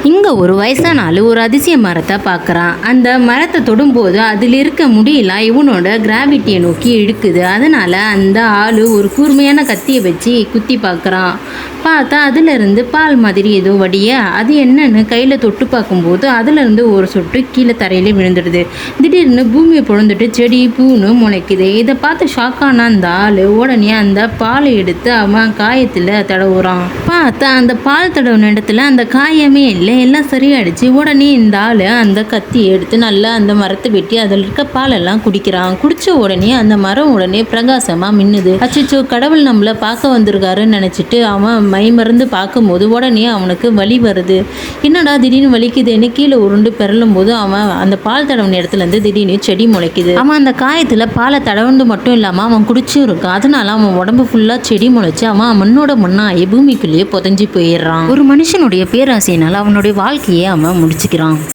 இங்கே ஒரு வயசான ஆள் ஒரு அதிசய மரத்தை பார்க்குறான். அந்த மரத்தை தொடும்போது அதில் இருக்க முடியலாம் இவனோட கிராவிட்டியை நோக்கி இழுக்குது. அதனால் அந்த ஆள் ஒரு கூர்மையான கத்தியை வச்சு குத்தி பார்க்குறான். பார்த்தா அதுலேருந்து பால் மாதிரி ஏதோ வடிய அது என்னன்னு கையில் தொட்டு பார்க்கும்போது அதுலேருந்து ஒரு சொட்டு கீழே தரையிலே விழுந்துடுது. திடீர்னு பூமியை பொழுந்துட்டு செடி பூன்னு முளைக்குது. இதை பார்த்து ஷாக்கான அந்த ஆள் உடனே அந்த பாலை எடுத்து அவன் காயத்தில் தடவுறான். பார்த்தா அந்த பால் தடவுன இடத்துல அந்த காயமே இல்லை, எல்லாம் சரியாயிடுச்சு. உடனே இந்த ஆள் அந்த கத்தியை எடுத்து நல்லா அந்த மரத்தை வெட்டி அதில் இருக்க பாலெல்லாம் குடிக்கிறான். குடிச்ச உடனே அந்த மரம் உடனே பிரகாசமா மின்னுது. அச்சோ, கடவுள் நம்மளை பார்க்க வந்திருக்காருன்னு நினைச்சிட்டு அவன் மை மருந்து பார்க்கும்போது உடனே அவனுக்கு வலி வருது. என்னடா திடீர்னு வலிக்குதுன்னு கீழே உருண்டு பெறலும் போது அவன் அந்த பால் தடவுன இடத்துல இருந்து திடீர்னு செடி முளைக்குது. அவன் அந்த காயத்துல பாலை தடவுண்டு மட்டும் இல்லாம அவன் குடிச்சும் இருக்கான். அதனால அவன் உடம்பு ஃபுல்லா செடி முளைச்சு அவன் மண்ணோட மண்ணாகி பூமிக்குள்ளேயே புதைஞ்சு போயிடுறான். ஒரு மனுஷனுடைய பேராசையினால அவனுடைய வாழ்க்கையை அவன் முடிச்சுக்கிறான்.